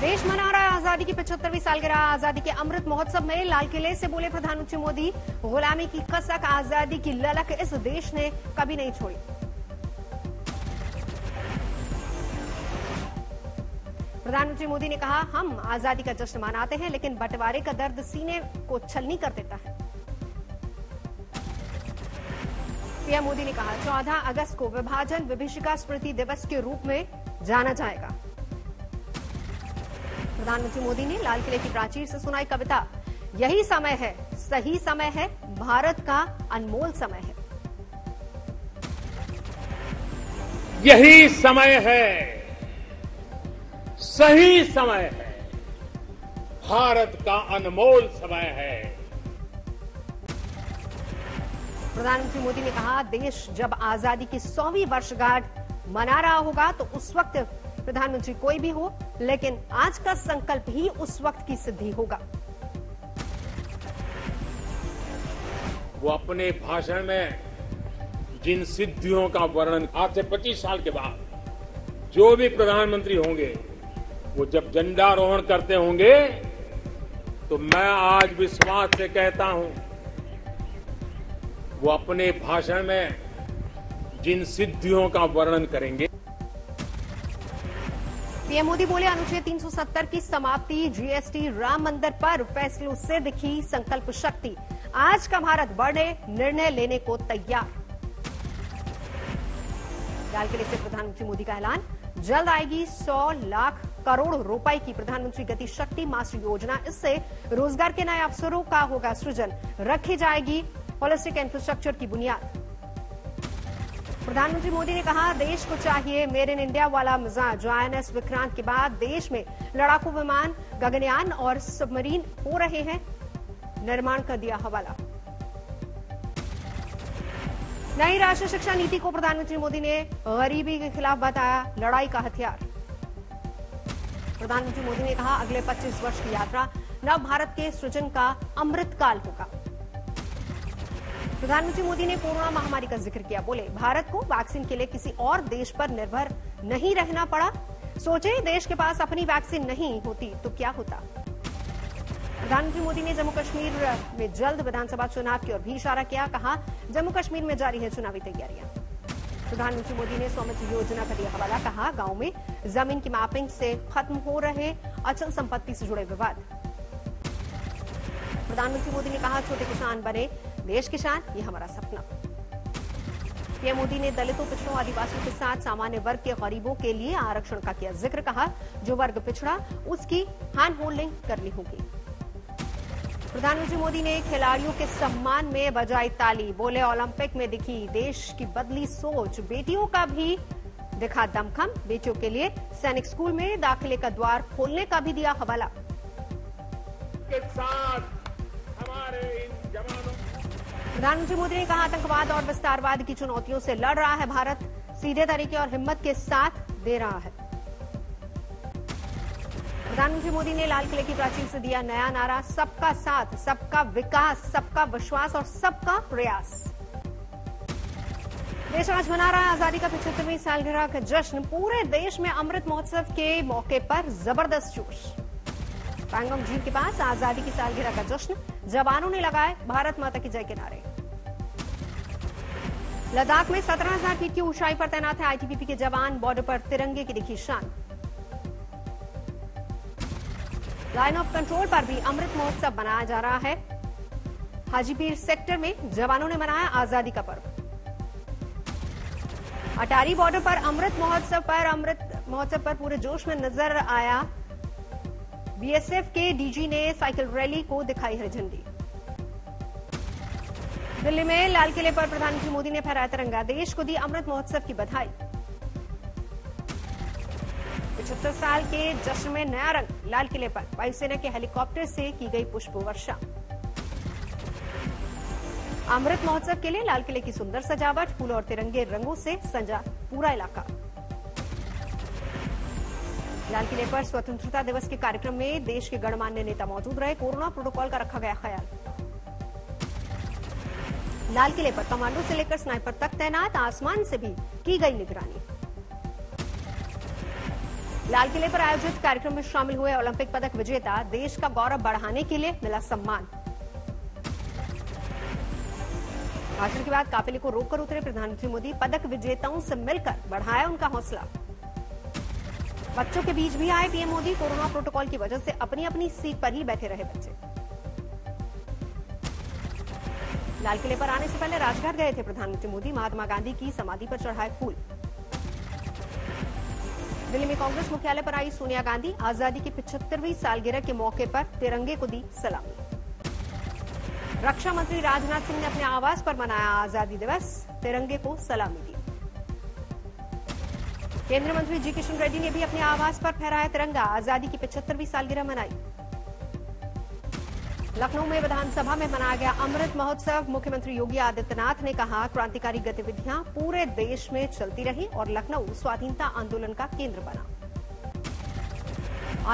देश मना रहा है आजादी की 75वीं सालगिरह। आजादी के अमृत महोत्सव में लाल किले से बोले प्रधानमंत्री मोदी, गुलामी की कसक, आजादी की ललक इस देश ने कभी नहीं छोड़ी। प्रधानमंत्री मोदी ने कहा, हम आजादी का जश्न मनाते हैं, लेकिन बंटवारे का दर्द सीने को छलनी कर देता है। पीएम मोदी ने कहा, 14 अगस्त को विभाजन विभीषिका स्मृति दिवस के रूप में जाना जाएगा। प्रधानमंत्री मोदी ने लाल किले की प्राचीर से सुनाई कविता, यही समय है, सही समय है, भारत का अनमोल समय है। यही समय है, सही समय है, भारत का अनमोल समय है। प्रधानमंत्री मोदी ने कहा, देश जब आजादी की 100वीं वर्षगांठ मना रहा होगा तो उस वक्त प्रधानमंत्री कोई भी हो, लेकिन आज का संकल्प ही उस वक्त की सिद्धि होगा। वो अपने भाषण में जिन सिद्धियों का वर्णन, आज से 25 साल के बाद जो भी प्रधानमंत्री होंगे वो जब झंडारोहण करते होंगे तो मैं आज विश्वास से कहता हूं, वो अपने भाषण में जिन सिद्धियों का वर्णन करेंगे। पीएम मोदी बोले, अनुच्छेद 370 की समाप्ति, जीएसटी, राम मंदिर पर फैसलों से दिखी संकल्प शक्ति। आज का भारत बड़े निर्णय लेने को तैयार। लाल किले से प्रधानमंत्री मोदी का ऐलान, जल्द आएगी 100 लाख करोड़ रुपए की प्रधानमंत्री गति शक्ति मास्टर योजना। इससे रोजगार के नए अवसरों का होगा सृजन, रखी जाएगी होलिस्टिक इंफ्रास्ट्रक्चर की बुनियाद। प्रधानमंत्री मोदी ने कहा, देश को चाहिए मेड इन इंडिया वाला मिजाज। आईएनएस विक्रांत के बाद देश में लड़ाकू विमान, गगनयान और सबमरीन हो रहे हैं, निर्माण कर दिया हवाला। नई राष्ट्रीय शिक्षा नीति को प्रधानमंत्री मोदी ने गरीबी के खिलाफ बताया लड़ाई का हथियार। प्रधानमंत्री मोदी ने कहा, अगले 25 वर्ष की यात्रा नव भारत के सृजन का अमृत काल होगा। प्रधानमंत्री मोदी ने कोरोना महामारी का जिक्र किया, बोले, भारत को वैक्सीन के लिए किसी और देश पर निर्भर नहीं रहना पड़ा। सोचे, देश के पास अपनी वैक्सीन नहीं होती तो क्या होता। प्रधानमंत्री मोदी ने जम्मू कश्मीर में जल्द विधानसभा चुनाव की ओर भी इशारा किया, कहा, जम्मू कश्मीर में जारी है चुनावी तैयारियां। प्रधानमंत्री मोदी ने स्वामित्व योजना का दिया हवाला, कहा, गांव में जमीन की मैपिंग से खत्म हो रहे अचल संपत्ति से जुड़े विवाद। प्रधानमंत्री मोदी ने कहा, छोटे किसान बने देश की शान, ये हमारा सपना। पीएम मोदी ने दलितों, पिछड़ों, आदिवासियों के साथ सामान्य वर्ग के गरीबों के लिए आरक्षण का किया जिक्र, कहा, जो वर्ग पिछड़ा उसकी हैंड होल्डिंग करनी होगी। प्रधानमंत्री मोदी ने खिलाड़ियों के सम्मान में बजाई ताली, बोले, ओलंपिक में दिखी देश की बदली सोच, बेटियों का भी दिखा दमखम। बेटियों के लिए सैनिक स्कूल में दाखिले का द्वार खोलने का भी दिया हवाला। के साथ हमारे इन जवानों। प्रधानमंत्री मोदी ने कहा, आतंकवाद और विस्तारवाद की चुनौतियों से लड़ रहा है भारत, सीधे तरीके और हिम्मत के साथ दे रहा है। प्रधानमंत्री मोदी ने लाल किले की प्राचीर से दिया नया नारा, सबका साथ, सबका विकास, सबका विश्वास और सबका प्रयास। देश आज मना रहा है आजादी का 75वीं सालगिरह का जश्न। पूरे देश में अमृत महोत्सव के मौके पर जबरदस्त जोश। पैंगोंग झील के पास आजादी की सालगिरह का जश्न, जवानों ने लगाए भारत माता की जय के नारे। लद्दाख में 17,000 फीट की ऊंचाई पर तैनात है आईटीबीपी के जवान, बॉर्डर पर तिरंगे की दिखी शान। लाइन ऑफ कंट्रोल पर भी अमृत महोत्सव मनाया जा रहा है। हाजीपीर सेक्टर में जवानों ने मनाया आजादी का पर्व। अटारी बॉर्डर पर अमृत महोत्सव पर पूरे जोश में नजर आया। बीएसएफ के डीजी ने साइकिल रैली को दिखाई हरी झंडी। दिल्ली में लाल किले पर प्रधानमंत्री मोदी ने फहराया तिरंगा, देश को दी अमृत महोत्सव की बधाई। 75 साल के जश्न में नया रंग, लाल किले पर वायुसेना के हेलीकॉप्टर से की गई पुष्प वर्षा। अमृत महोत्सव के लिए लाल किले की सुंदर सजावट, फूलों और तिरंगे रंगों से सजा पूरा इलाका। लाल किले पर स्वतंत्रता दिवस के कार्यक्रम में देश के गणमान्य नेता मौजूद रहे, कोरोना प्रोटोकॉल का रखा गया ख्याल। लाल किले पर कमांडो से लेकर स्नाइपर तक तैनात, आसमान से भी की गई निगरानी। लाल किले पर आयोजित कार्यक्रम में शामिल हुए ओलंपिक पदक विजेता देश का गौरव बढ़ाने के लिए मिला सम्मान। भाषण के बाद काफिले को रोककर उतरे प्रधानमंत्री मोदी। पदक विजेताओं से मिलकर बढ़ाया उनका हौसला। बच्चों के बीच भी आए पीएम मोदी। कोरोना प्रोटोकॉल की वजह से अपनी अपनी सीट पर ही बैठे रहे बच्चे। लाल किले पर आने से पहले राजघाट गए थे प्रधानमंत्री मोदी। महात्मा गांधी की समाधि पर चढ़ाए फूल। दिल्ली में कांग्रेस मुख्यालय पर आई सोनिया गांधी। आजादी की 75वीं सालगिरह के मौके पर तिरंगे को दी सलामी। रक्षा मंत्री राजनाथ सिंह ने अपने आवास पर मनाया आजादी दिवस। तिरंगे को सलामी दी। केंद्रीय मंत्री जी किशन रेड्डी ने भी अपने आवास पर फहराया तिरंगा। आजादी की 75वीं सालगिरह मनाई। लखनऊ में विधानसभा में मनाया गया अमृत महोत्सव। मुख्यमंत्री योगी आदित्यनाथ ने कहा, क्रांतिकारी गतिविधियां पूरे देश में चलती रही और लखनऊ स्वाधीनता आंदोलन का केंद्र बना।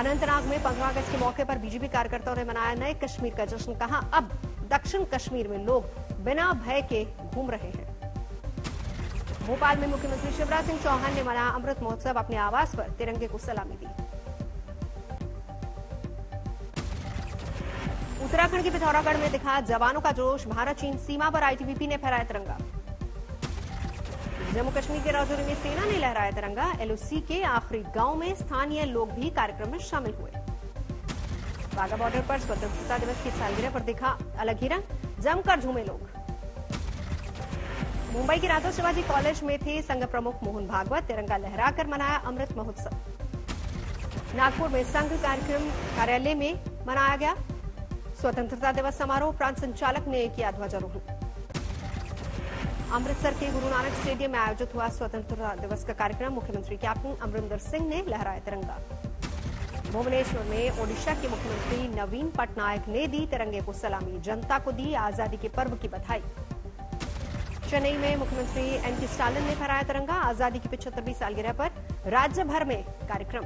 अनंतनाग में 15 अगस्त के मौके पर बीजेपी कार्यकर्ताओं ने मनाया नए कश्मीर का जश्न। कहा, अब दक्षिण कश्मीर में लोग बिना भय के घूम रहे हैं। भोपाल में मुख्यमंत्री शिवराज सिंह चौहान ने मनाया अमृत महोत्सव। अपने आवास पर तिरंगे को सलामी दी। उत्तराखंड के पिथौरागढ़ में दिखा जवानों का जोश। भारत चीन सीमा पर आईटीबीपी ने फहराया तिरंगा। जम्मू कश्मीर के राजौरी में सेना ने लहराया तिरंगा। एलओसी के आखिरी गांव में स्थानीय लोग भी कार्यक्रम में शामिल हुए। वाघा बॉर्डर पर स्वतंत्रता दिवस की सालगिरह पर दिखा अलग ही रंग। जमकर झूमे लोग। मुंबई के राजा शिवाजी कॉलेज में थे संघ प्रमुख मोहन भागवत। तिरंगा लहराकर मनाया अमृत महोत्सव। नागपुर में संघ कार्यक्रम कार्यालय में मनाया गया स्वतंत्रता दिवस समारोह। प्रांत संचालक ने किया ध्वजारोहण। अमृतसर के गुरु नानक स्टेडियम में आयोजित हुआ स्वतंत्रता दिवस का कार्यक्रम। मुख्यमंत्री कैप्टन अमरिंदर सिंह ने लहराया तिरंगा। भुवनेश्वर में ओडिशा के मुख्यमंत्री नवीन पटनायक ने दी तिरंगे को सलामी। जनता को दी आजादी के पर्व की बधाई। चेन्नई में मुख्यमंत्री एन.के. स्टालिन ने फहराया तिरंगा। आजादी की 75वीं सालगिरह पर राज्य भर में कार्यक्रम।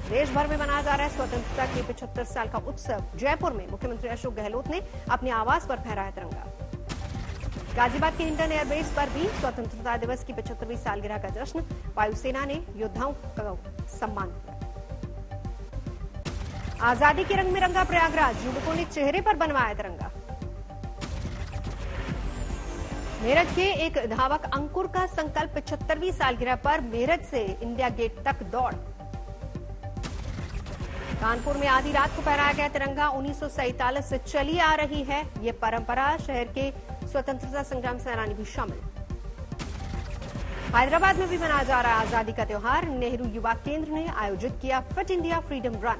देश भर में मनाया जा रहा है स्वतंत्रता के 75 साल का उत्सव। जयपुर में मुख्यमंत्री अशोक गहलोत ने अपने आवास पर फहराया तिरंगा। गाजियाबाद के इंडियन एयरबेस पर भी स्वतंत्रता दिवस की 75वीं सालगिरह का जश्न। वायुसेना ने योद्धाओं का सम्मान किया। आजादी के रंग में रंगा प्रयागराज। युवकों ने चेहरे पर बनवाया तिरंगा। मेरठ के एक धावक अंकुर का संकल्प 75वीं सालगिरह पर मेरठ से इंडिया गेट तक दौड़। कानपुर में आधी रात को फहराया गया तिरंगा। 1947 से चली आ रही है ये परंपरा। शहर के स्वतंत्रता संग्राम सेनानी भी शामिल। हैदराबाद में भी मनाया जा रहा है आजादी का त्योहार। नेहरू युवा केंद्र ने आयोजित किया fit India freedom run.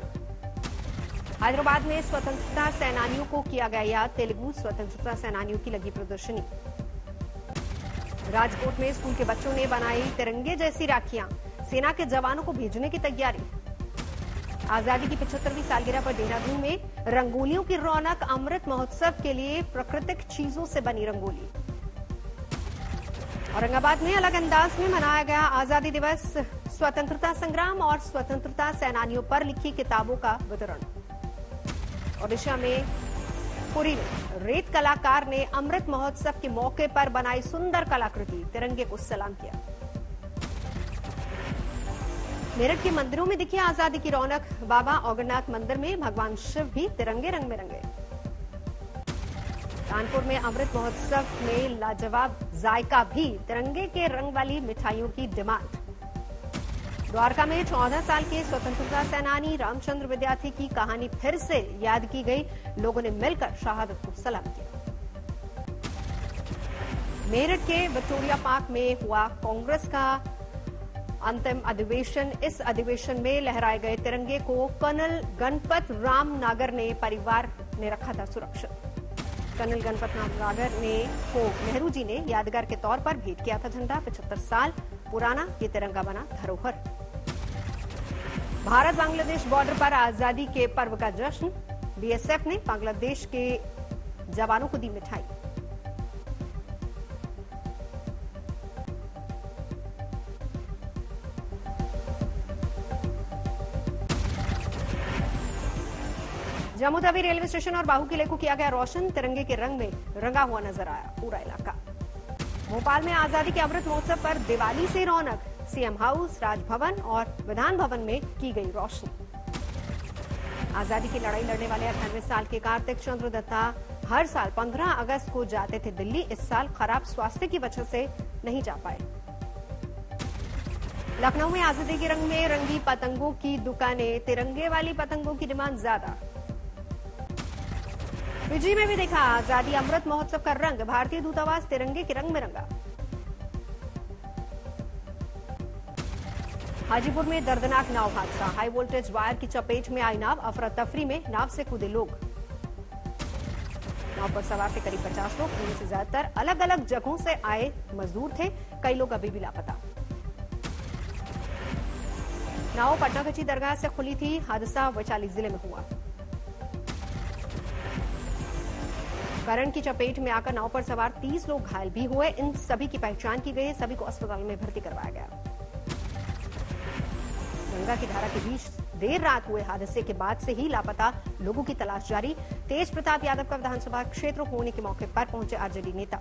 Hyderabad में स्वतंत्रता सेनानियों को किया गया याद। तेलुगु स्वतंत्रता सेनानियों की लगी प्रदर्शनी। राजकोट में स्कूल के बच्चों ने बनाई तिरंगे जैसी राखियां। सेना के जवानों को भेजने की तैयारी। आजादी की 75वीं सालगिरह पर देहरादून में रंगोलियों की रौनक। अमृत महोत्सव के लिए प्राकृतिक चीजों से बनी रंगोली। औरंगाबाद में अलग अंदाज में मनाया गया आजादी दिवस। स्वतंत्रता संग्राम और स्वतंत्रता सेनानियों पर लिखी किताबों का वितरण। ओडिशा में पुरी में रेत कलाकार ने अमृत महोत्सव के मौके पर बनाई सुंदर कलाकृति। तिरंगे को सलाम किया। मेरठ के मंदिरों में दिखी आजादी की रौनक। बाबा औगरनाथ मंदिर में भगवान शिव भी तिरंगे रंग में रंगे। कानपुर में अमृत महोत्सव में लाजवाब जायका भी। तिरंगे के रंग वाली मिठाइयों की डिमांड। द्वारका में 14 साल के स्वतंत्रता सेनानी रामचंद्र विद्यार्थी की कहानी फिर से याद की गई। लोगों ने मिलकर शहादत को सलाम किया। मेरठ के विक्टोरिया पार्क में हुआ कांग्रेस का अंतिम अधिवेशन। इस अधिवेशन में लहराए गए तिरंगे को कर्नल गणपत राम नागर ने परिवार ने रखा था सुरक्षित। कर्नल गणपत राम नागर को नेहरू जी ने यादगार के तौर पर भेंट किया था झंडा। 75 साल पुराना ये तिरंगा बना धरोहर। भारत बांग्लादेश बॉर्डर पर आजादी के पर्व का जश्न। बीएसएफ ने बांग्लादेश के जवानों को दी मिठाई। जम्मू तवी रेलवे स्टेशन और बाहू किले को किया गया रोशन। तिरंगे के रंग में रंगा हुआ नजर आया पूरा इलाका। भोपाल में आजादी के अमृत महोत्सव पर दिवाली से रौनक। सीएम हाउस, राजभवन और विधान भवन में की गई रोशनी। आजादी की लड़ाई लड़ने वाले 98 साल के कार्तिक चंद्र दत्ता हर साल 15 अगस्त को जाते थे दिल्ली। इस साल खराब स्वास्थ्य की वजह से नहीं जा पाए। लखनऊ में आजादी के रंग में रंगी पतंगों की दुकानें, तिरंगे वाली पतंगों की डिमांड ज्यादा। फिजी में भी देखा आजादी अमृत महोत्सव का रंग, भारतीय दूतावास तिरंगे के रंग में रंगा। हाजीपुर में दर्दनाक नाव हादसा, हाई वोल्टेज वायर की चपेट में आई नाव, अफरा तफरी में नाव से कूदे लोग। नाव पर सवार थे करीब 50 लोग, इनमें से ज्यादातर अलग अलग जगहों से आए मजदूर थे। कई लोग अभी भी लापता। नाव पटना कच्ची दरगाह से खुली थी, हादसा वैशाली जिले में हुआ। करंट की चपेट में आकर नाव पर सवार 30 लोग घायल भी हुए। इन सभी की पहचान की गई, सभी को अस्पताल में भर्ती करवाया गया। गंगा की धारा के बीच देर रात हुए हादसे के बाद से ही लापता लोगों की तलाश जारी। तेज प्रताप यादव का विधानसभा क्षेत्र होने के मौके पर पहुंचे आरजेडी नेता।